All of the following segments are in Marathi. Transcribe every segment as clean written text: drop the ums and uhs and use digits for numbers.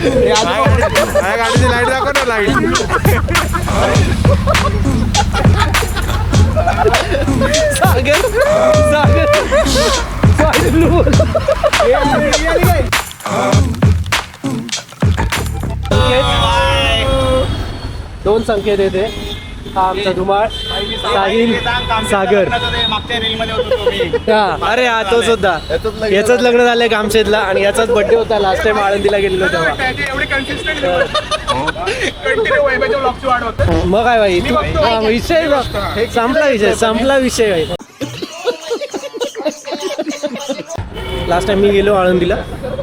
गाडीची लाईट दाखव ना, लाईट. सागर सागर दोन संकेत येते. हा आमचा धुमाळ, साहिल, सागर. अरे हा तो सुद्धा. याचंच लग्न झालंय कामशेतला आणि याचाच बर्थडे होता लास्ट टाइम आळंदीला गेलेलो तेव्हा. मग काय भाई विषय संपला, विषय संपला विषय भाई. लास्ट टाइम मी गेलो आळंदीला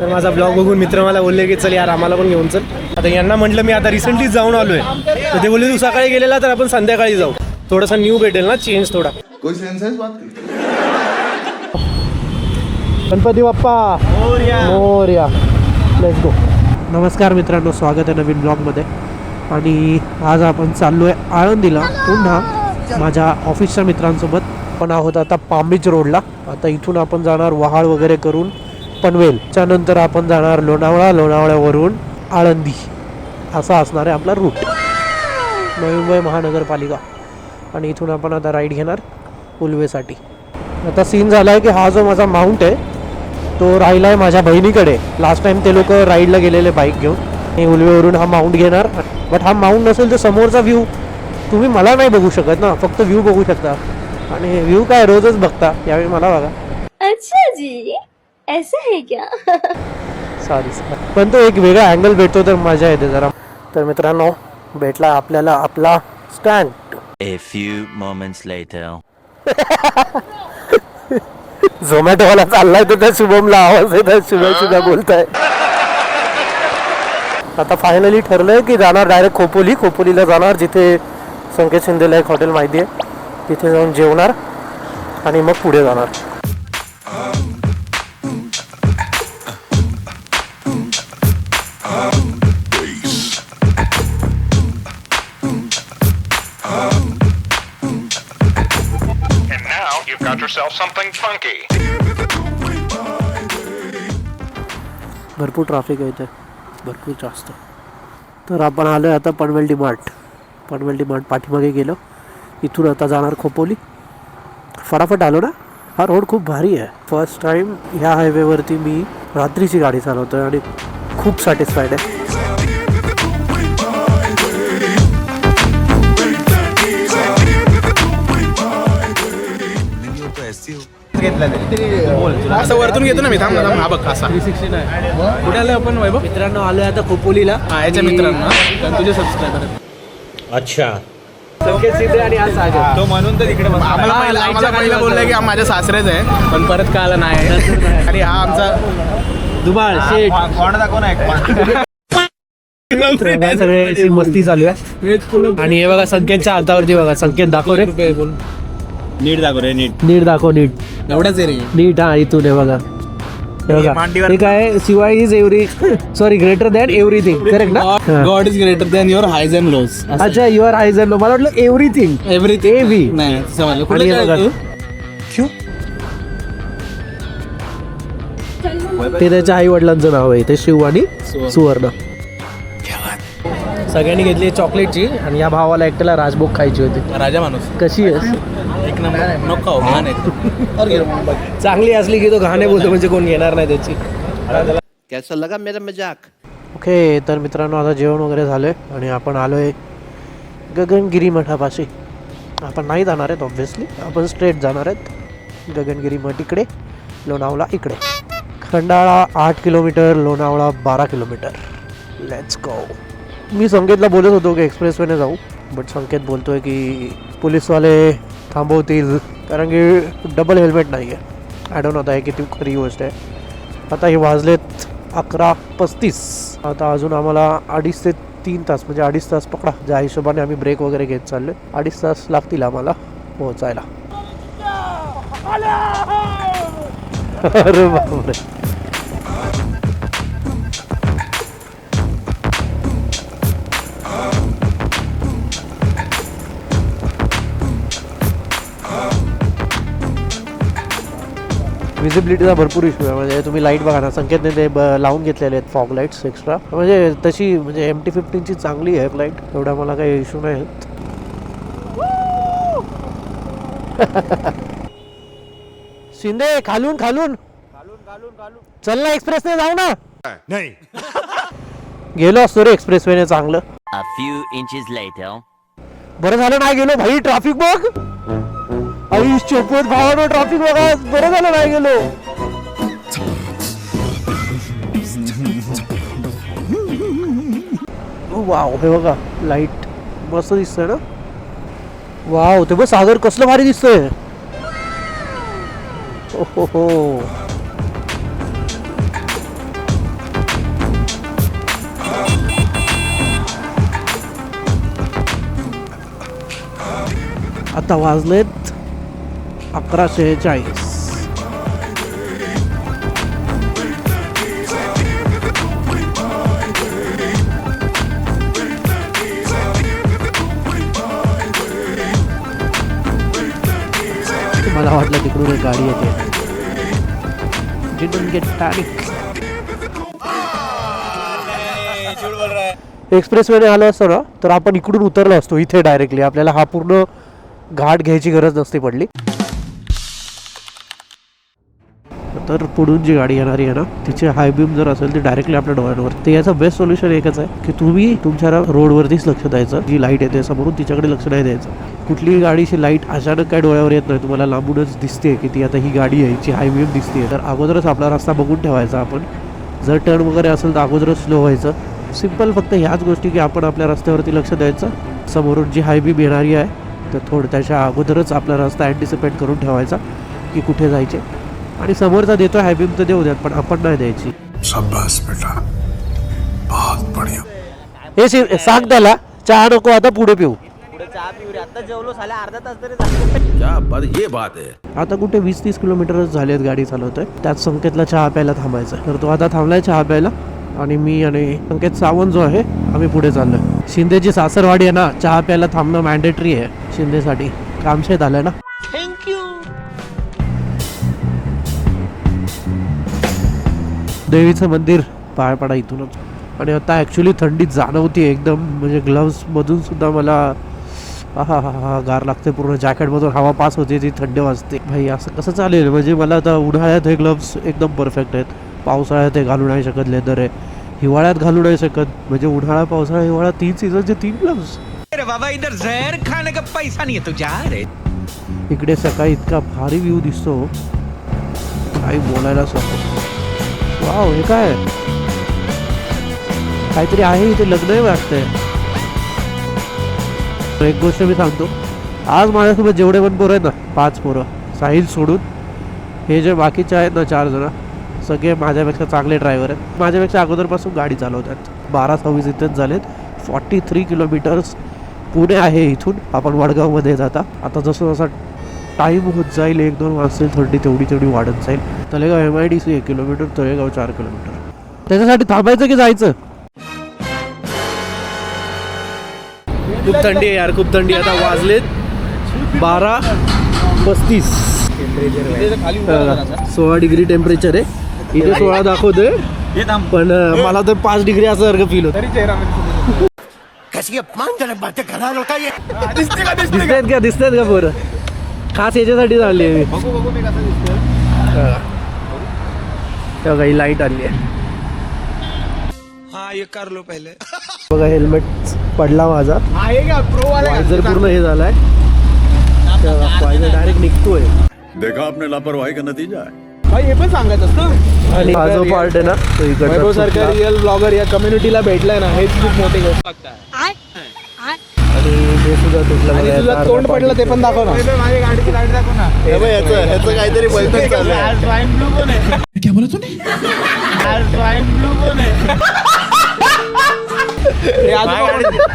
तर माझा ब्लॉग बघून मित्र मला बोलले की चल यार आम्हाला पण घेऊन चल. आता यांना म्हटलं मी आता रिसेंटली जाऊन आलोय तर ते बोलले तू सकाळी गेलेला तर आपण संध्याकाळी जाऊ, थोडासा न्यू भेटेल ना, चेंज थोडा. गणपती बाप्पा मोरया. Let's go. नमस्कार मित्रांनो, स्वागत आहे नवीन ब्लॉगमध्ये. आणि आज आपण चाललो आहे आळंदीला पुन्हा माझ्या ऑफिसच्या मित्रांसोबत. आपण आहोत आता पाम बीच रोडला. आता इथून आपण जाणार वहाळ वगैरे करून पनवेल, त्यानंतर आपण जाणार लोणावळा, लोणावळ्यावरून आळंदी. असा असणार आहे आपला रूट, नवी मुंबई महानगरपालिका. आणि इथून आपण आता राईड घेणार उल्वेसाठी. आता सीन झाला आहे की हा जो माझा माउंट आहे तो राहिला आहे माझ्या बहिणीकडे. लास्ट टाइम ते लोक राईडला गेलेले बाईक घेऊन. मी उल्वेवरून हा माउंट घेणार. बट हा माउंट नसेल तर समोरचा व्ह्यू तुम्ही मला नाही बघू शकत ना, फक्त व्ह्यू बघू शकता. आणि व्ह्यू काय रोजच बघता, यावेळी मला बघा. अच्छा जी ऐसा है क्या? सॉरी पण तो एक वेगळा अँगल भेटतो तर मजा येते जरा. तर मित्रांनो भेटला आपल्याला आपला stand. A few moments later. झोमॅटोवाला चाललाय तर त्या शुभमला आवाज येत आहे, शुभम सुद्धा बोलताय. आता फायनली ठरलंय की जाणार डायरेक्ट खोपोली. खोपोलीला जाणार जिथे संकेत शिंदेला एक हॉटेल माहिती आहे, तिथे जाऊन जेवणार आणि मग पुढे जाणार. भरपूर ट्रॅफिक आहे इथे, भरपूर जास्त. तर आपण आलो आहे आता Panvel D mart. Panvel D mart पाठीमागे गेलो, इथून आता जाणार खोपोली. फटाफट आलो ना. हा रोड खूप भारी आहे. फर्स्ट टाइम ह्या हायवेवरती मी रात्रीची गाडी चालवतो आहे आणि खूप सॅटिस्फाईड आहे. असं वरतून घेतो ना मी. थांब हा बघ असा 369 कुठे आलं आपण वैभव? मित्रांनो आलोय आता खोपोलीला. याच्या मित्रांना तुझे सबस्क्रायबर. अच्छा संकेत सिद्धे आणि आज सागर तो म्हणून तर इकडे आम्हाला पहिला बोललाय की माझ्या सासरेच आहे, पण परत का आला नाही. आणि हा आमचा दुबाळ शेठ. कोण दाखव ना सगळे मस्ती चालू आहे. आणि हे बघा संकेतच्या हातावरती बघा. संकेत दाखव रे, नीट दाखव रे, नीट नीट दाखव, नीट एवढंच आहे रे, नीट. हा इथून हे बघा, हे बघा. हे काय शिवाय is every sorry greater than everything, correct ना? God is greater than your highs and lows. अच्छा युअर हायज अँड लो. मला वाटलं एव्हरीथिंग एव्हरीथिंग एव्ही नाही. आणि हे बघा ते त्याच्या आई वडिलांचं नाव आहे, ते शिव आणि सुवर्ण. सगळ्यांनी घेतली चॉकलेटची आणि या भावाला एकट्याला राजभोग खायची होती. राजा माणूस. कशी आहेस? एक नंबर. नको घाण आहे. चांगली असली की तो घाणे बोलतो म्हणजे कोण घेणार नाही त्याची. कैसा लगा मेरा मजाक? ओके तर मित्रांनो आता जेवण वगैरे झालंय आणि आपण आलोय गगनगिरी मठापाशी. आपण नाही जाणार आहेत ऑब्व्हियसली, आपण स्ट्रेट जाणार आहेत. गगनगिरी मठ इकडे, लोणावळा इकडे. Khandala 8 kilometre, Lonavala 12 kilometre. Let's go. मी संकेतला बोलत होतो की एक्सप्रेसवेने जाऊ, बट संकेत बोलतोय की पोलीसवाले थांबवतील कारण की डबल हेल्मेट नाही आहे. आय डोंट नो आता हे किती खरी गोष्ट आहे. आता हे वाजलेत 11:35. आता अजून आम्हाला 2.5 ते 3 तास म्हणजे 2.5 तास पकडा. ज्या हिशोबाने आम्ही ब्रेक वगैरे घेत चाललो 2.5 तास लागतील आम्हाला पोहोचायला. अरे बापरे. विजिबिलिटीचा भरपूर इश्यू आहे. म्हणजे तुम्ही लाईट बघा ना, संकेतने ते लावून घेतलेले आहेत फॉग लाईट्स एक्स्ट्रा. म्हणजे तशी म्हणजे MT-15ची चांगली आहे लाईट, एवढा मला काही इश्यू नाही आहेत. शिंदे खालून खालून चल ना, एक्सप्रेसने जाऊ ना. नाही गेलो असतो रे एक्सप्रेसवेने चांगलं. A few inches later. बरं झालं नाही गेलो भाई. ट्रॅफिक बघ, आई चोपत भावानं ट्रॅफिक बघा. बरं झालं नाही गेलो. वाव, हे बघा लाईट मस्त दिसतंय ना. वाव, ते बघ सागर कसलं भारी दिसतंय. हो. आता वाजलेत 11:46. मला वाटलं तिकडून एक गाडी येते. Didn't get panic. एक्सप्रेसवेने आलो असतो ना तर आपण इकडून उतरलो असतो इथे डायरेक्टली. आपल्याला हा पूर्ण घाट घ्यायची गरज नसती पडली. तर पुढून जी गाडी येणारी आहे ना तिचे हाय बीम जर असेल तर डायरेक्टली आपल्या डोळ्यांवर. तर याचं बेस्ट सोल्युशन एकच आहे की तुम्ही तुमच्या रोडवरतीच लक्ष द्यायचं. जी लाईट येते समोरून तिच्याकडे लक्ष नाही द्यायचं. कुठलीही गाडीची लाईट अचानक काय डोळ्यावर येत नाही, तुम्हाला लांबूनच दिसते की ती आता ही गाडी आहे, हिची हाय बीम दिसते, तर अगोदरच आपला रस्ता बघून ठेवायचा. आपण जर टर्न वगैरे असेल तर अगोदरच स्लो व्हायचं. सिम्पल फक्त ह्याच गोष्टी की आपण आपल्या रस्त्यावरती लक्ष द्यायचं. समोरून जी हाय बीम येणारी आहे तर थोडं त्याच्या अगोदरच आपला रस्ता अँटिसिपेट करून ठेवायचा की कुठे जायचे. आणि समोरचा देतो हाय बीम तर देऊ द्यात, पण आपण नाही द्यायची. शाबाश बेटा, बहुत बढ़िया. हे सांग त्याला चहा नको, आता पुढे पिऊ. क्या बात, ये बात है. आता कुठे 20-30 किलोमीटरच झालेत गाडी चालवतोय. त्यात संकेतला चहा प्यायला थांबायचं, तर तो आता थांबलाय चहा प्यायला. आणि मी आणि संकेत सावंत जो आहे आम्ही पुढे चाललोय. शिंदेची सासरवाडी आहे ना, चहा प्यायला थांबणं मॅन्डेटरी आहे शिंदेसाठी. कामशेत आलंय ना. थँक्यू. देवीचं मंदिर पाय पडा इथूनच. आणि आता ॲक्च्युली थंडी जाणवती एकदम. म्हणजे ग्लव्स मधून सुद्धा मला हा गार लागते. पूर्ण जॅकेटमधून हवा पास होते, ती थंडी वाजते. भाई असं कसं चालेल. म्हणजे मला आता उन्हाळ्यात हे ग्लव्स एकदम परफेक्ट आहेत, पावसाळ्यात हे घालू नाही शकत, लेदर आहे. हिवाळ्यात घालू नाही शकत. म्हणजे उन्हाळा पावसाळा हिवाळा 3 सीझनचे 3 ग्लव्स. अरे बाबा, इधर जहर खाने का पैसा नहीं है तुझे. रे इकडे सकाळी इतका भारी व्ह्यू दिसतो काही बोलायला नको. वाव, हे काय काहीतरी आहे इथे, लग्न वाटतंय. एक गोष्ट मी सांगतो, आज माझ्यासोबत जेवढे पण पोरं आहेत ना, 5 पोरं साहिल सोडून, हे जे बाकीचे आहेत ना 4 जण, सगळे माझ्यापेक्षा चांगले ड्रायव्हर आहेत. माझ्यापेक्षा अगोदरपासून गाडी चालवतात. 12-26 इथेच झालेत. 43 किलोमीटर्स पुणे आहे इथून. आपण वडगावमध्ये जाता. आता जसं जसा टाईम होत जाईल, 1-2 वाजतील, थंडी तेवढी वाढत जाईल. Talegaon MIDC 1 kilometre, Talegaon 4 kilometre. त्याच्यासाठी थांबायचं की जायचं. खूप थंडी आहे यार, खूप थंडी. आता वाजलेत 12:35. 16 डिग्री टेम्परेचर आहे इथे. 16 दाखवतोय पण मला तर 5 डिग्री असं सारखं फील होतं. दिसतायत का बरं. खास याच्यासाठी झाली आहे बघा, ही लाईट आली आहे. हाँ, ये कर लो पहले. बघा, हेल्मेट पडला माझा. वायझर पूर्ण हे झालाय, वायझर डायरेक्ट निघतोय. देखा आपने लापरवाही का नतीजा है. भाई हे पण सांगायचं असतं. आणि हा जो पार्ट आहे ना तो इकडचा सारखा रिअल ब्लॉगर या कम्युनिटीला भेटलाय ना, हेच खूप मोठी गोष्ट आहे. आणि हे सुद्धा तुटलं. आणि तुझं तोंड पडलं ते पण दाखव ना. माझ्या गाडीची लाईट दाखव ना. ह्याचं काहीतरी बोलतोय चाललंय. स्वाईन फ्लू कोण आहे. क्या बोला तूने. स्वाईन फ्लू कोण आहे.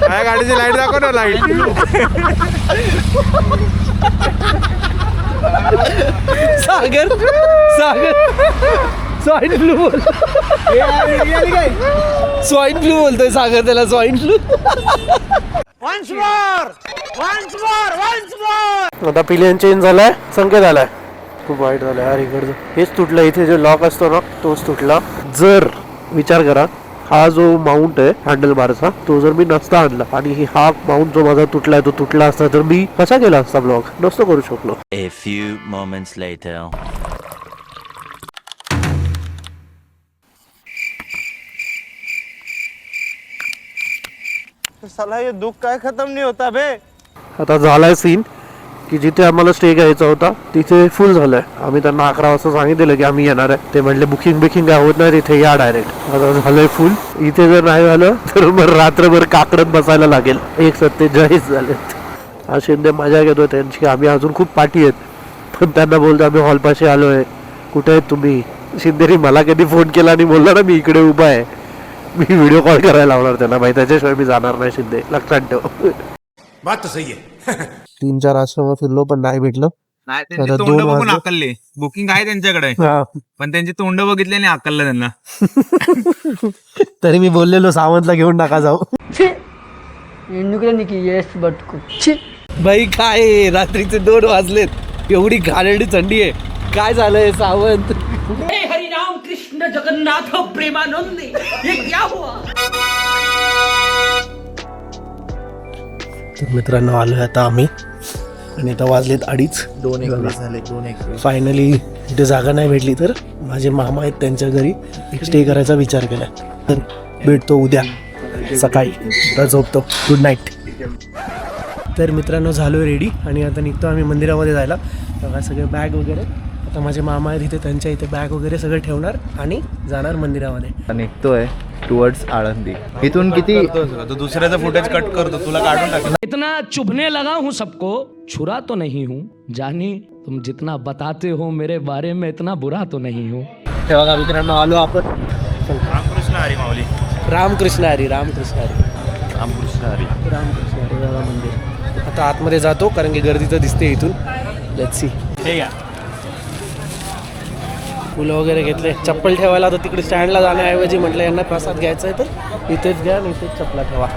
माझ्या गाडीची लाईट दाखव ना. लाईट सागर स्वाईन फ्लू बोल. स्वाईन फ्लू बोलतोय सागर त्याला. Swine flu. आता पिलियन चेंज झालाय, संकेत आलाय. खूप वाईट झालं यार इकडचं. हेच तुटलं, इथे जे लॉक असतो ना तोच तुटला. जर विचार करा, हा जो माउंट आहे हँडल बारचा तो जर मी नसता आणला आणि हा माउंट जो माझा तुटलाय तो तुटला असता तर मी कसा केला असता ब्लॉग, नसतो करू शकलो. A few moments later. साला ये दुख काय खतम नहीं होता बे. आता झालाय सीन की जिथे आम्हाला स्टे घ्यायचा होता तिथे फुल झालंय. आम्ही त्यांना 11 वाजता सांगितलं की आम्ही येणार आहे. ते म्हणले बुकिंग काय होत नाही, तिथे या डायरेक्ट. आता झालंय फुल. इथे जर नाही झालं तर मग रात्रभर काकडत बसायला लागेल. 1:47 झालेत. हा शिंदे मजा घेतोय त्यांची. आम्ही अजून खूप पाठी आहेत पण त्यांना बोलतो आम्ही हॉलपाशी आलोय, कुठे आहेत तुम्ही. शिंदेनी मला कधी फोन केला आणि बोलला ना मी इकडे उभा आहे, मी व्हिडिओ कॉल करायला लावणार त्यांना. माहिती त्याच्याशिवाय मी जाणार नाही शिंदे, लक्षात ठेव. बात तो सही है. 3-4 आश्रम फिरलो पण नाही भेटलं. नाही त्यांची आता तोंड 2 बघून वाजले. आकलले. बुकिंग आहे त्यांच्याकडे हा. पण त्यांची तोंड बघितली आणि आकललं त्यांना. तरी मी बोललेलो सावंतला घेऊन टाका जाऊ. बाई काय रात्रीचे 2 वाजलेत, एवढी घाणेरडी थंडी आहे. काय झालंय सावंत. हरिनाम कृष्ण जगन्नाथ प्रेमानंद ये क्या हुआ. तर मित्रांनो आलोय आता आम्ही आणि आता वाजलेत 2:30 झाले 2:21. फायनली इथे जागा नाही भेटली तर माझे मामा आहेत त्यांच्या घरी स्टे करायचा विचार केलाय. तर भेटतो उद्या सकाळी. आता झोपतो. Good night. तर मित्रांनो झालो रेडी आणि आता निघतो आम्ही मंदिरामध्ये जायला. बघा सगळे बॅग वगैरे. आता माझे मामा आहेत इथे, त्यांच्या इथे बॅग वगैरे सगळं ठेवणार आणि जाणार मंदिरामध्ये. निघतोय टुवर्ड्स आळंदी. इथून किती तो दुसऱ्याचा फुटेज कट करतो, तुला काढून टाक. इतना चुभने लगा हूँ सबको, छुरा तो नहीं हूँ. जानी तुम जितना बताते हो मेरे बारे में इतना बुरा तो नहीं हूँ. हे बघा मित्रांनो आलो आपण. रामकृष्ण हरी माऊली. रामकृष्ण हरी. रामकृष्ण हरी. रामकृष्ण हरी. रामकृष्ण हरी बाबा मंदिर. आता आतमध्ये जातो कारण की गर्दी तर दिसते इथून. Let's see. हे या फुलं वगैरे घेतले. चप्पल ठेवायला तर तिकडे स्टँडला जाण्याऐवजी म्हटलं यांना प्रसाद घ्यायचा आहे तर इथेच घ्या आणि इथेच चपला ठेवा.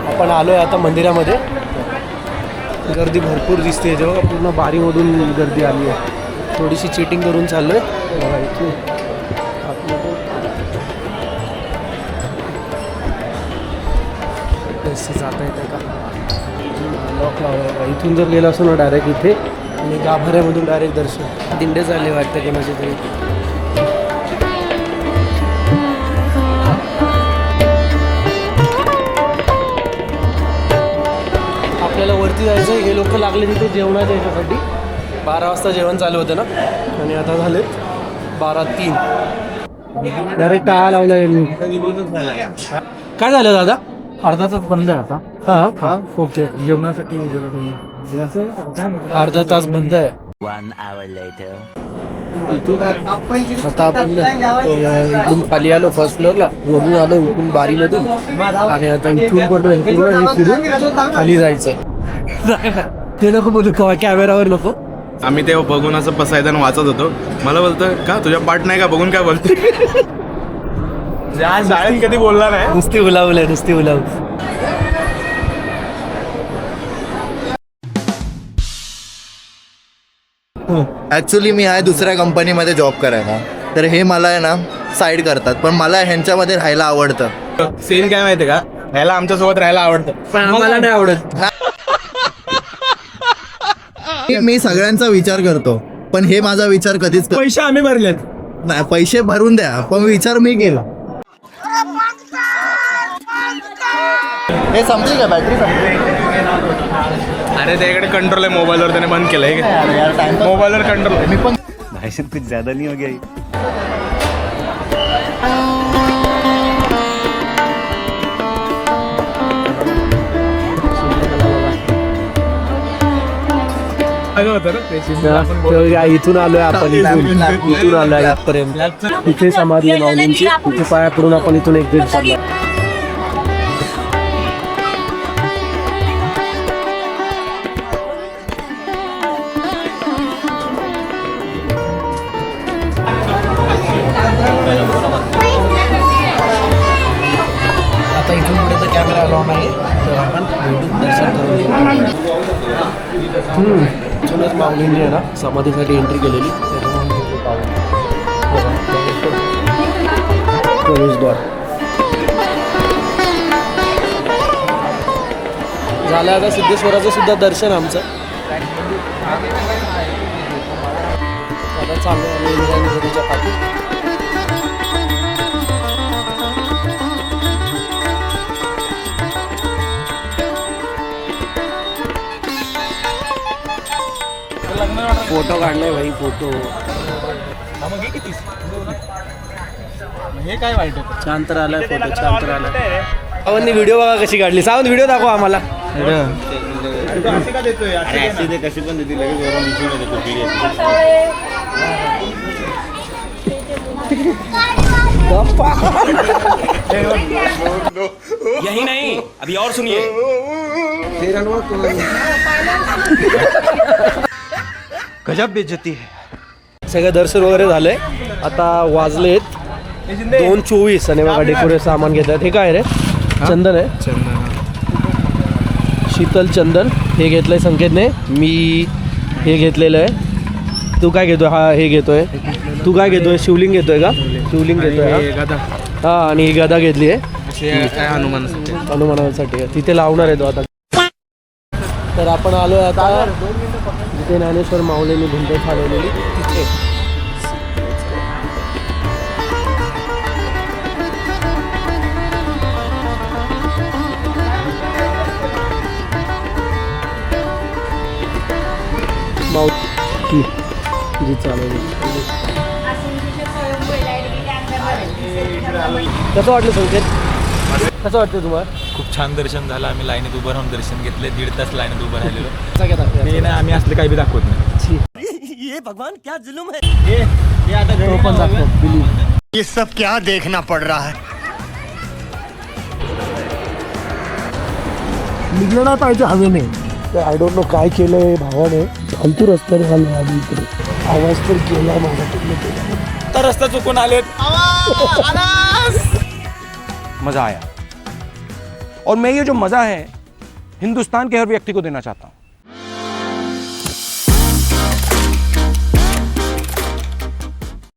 आपण आलोय आता मंदिरामध्ये. गर्दी भरपूर दिसते जेव्हा पूर्ण बारीमधून गर्दी आली आहे. थोडीशी चीटिंग करून चाललोय. इथून आतमध्ये पैसे जाता येते का, लॉक लावला. इथून जर गेलं असं ना डायरेक्ट इथे आणि गाभाऱ्यामधून डायरेक्ट दर्शन. दिंडे झाले वाटतं की माझे तरी. आपल्याला वरती जायचं. हे लोक लागले तिथे जेवणाच्या याच्यासाठी. 12 वाजता जेवण चालू होतं ना आणि आता झाले 12:03. डायरेक्ट टाळा लावलाय. काय झालं दादा. अर्धा तास बंद आहे आता. हा ओके जेवणासाठी अर्धा तास बंद आहे. 1 hour later. आता आपण इथून खाली आलो फर्स्ट फ्लोअरला. वरून आलो इथून बारीमधून आणि आता इथून पण फिरून खाली जायचं. ते नको बोलू कॅमेरावर नको. आम्ही ते बघून असं पसायदान वाचत होतो. मला बोलतं का तुझ्या पाठ नाही का बघून काय बोलते. शाळेत कधी बोलला नाही. नुसती उलावलंय नुसती उलाव. ऍक्च्युली मी आहे दुसऱ्या कंपनीमध्ये जॉब करायला, तर हे मला आहे ना साईड करतात, पण मला ह्यांच्यामध्ये राहायला आवडतं. सीन काय माहितीये का, ह्याला आमच्यासोबत राहायला आवडतं पण आम्हाला नाही आवडत. मी सगळ्यांचा विचार करतो पण हे माझा विचार कधीच पैसे आम्ही भरलेत. नाही. पैसे भरून द्या पण विचार मी केला. हे संपली का बॅटरी संपली. अरे त्याकडे कंट्रोल आहे मोबाईलवर, त्याने बंद केलंय. मोबाईलवर कंट्रोल. मी पण कुछ ज्यादा नहीं हो गया. इथून आलोय आपण. इथून आलोय आजपर्यंत. तिथे समाधी आहे माऊलींची. तिथे पाया पडून आपण इथून एक्झिट झालो. इथूनच माऊलींनी आहे ना समाधीसाठी एंट्री केलेली. प्रवेशद्वार झालं. आता सिद्धेश्वराचं सुद्धा दर्शन आमचं आता चालू आहे इंद्रायणी नदीच्या काठी. फोटो काढलाय भाई फोटो. हे काय वाईट आहे? छान तर आलाय फोटो, छान तर आलाय. सावंतनी व्हिडिओ बघा कशी काढली. सावंत व्हिडिओ दाखवा आम्हाला. कशी पण देते लगेच वरून दिसून येते तो पिढी. यही नहीं, अभी और सुनिए. गजब बेइज्जती है. सगळं दर्शन वगैरे झालंय. आता वाजलेत 2:24 आणि बघा डेकोरेट सामान घेतात. हे काय रे? चंदन आहे. शीतल चंदन हे घेतलंय संकेतने. मी हे घेतलेलं आहे. तू काय घेतोय? हा हे घेतोय. तू काय घेतोय? शिवलिंग घेतोय का? शिवलिंग घेतोय हा. आणि ही गदा घेतली आहे हनुमानासाठी. तिथे लावणार आहे तो आता. तर आपण आलोय आता जिथे ज्ञानेश्वर माऊलींनी भिंत चालवलेली तिथे. माऊली जी चालवली. कसं वाटलं संकेत? कसं वाटतं तुम्हाला? खूप छान दर्शन झालं. आम्ही लाईनीत उभं राहून दर्शन घेतले. 1.5 तास लाईनीत उभं राहिलेलो. हे नाही आम्ही असले काही बी दाखवत नाही. ये भगवान क्या जुल्म है. ये सब क्या देखना पड़ रहा है. निघलं नाही पाहिजे हवेने. आय डोंट नो काय केलंय भावाने. फालतू रस्त्याने झालं आधी इकडे. आवाज तर केला माझ्याकडनं. तर रस्ता चुकून आलेत. मज़ा आया और मैं ये जो मज़ा है हिंदुस्तान के हर व्यक्ति को देना चाहता हूँ.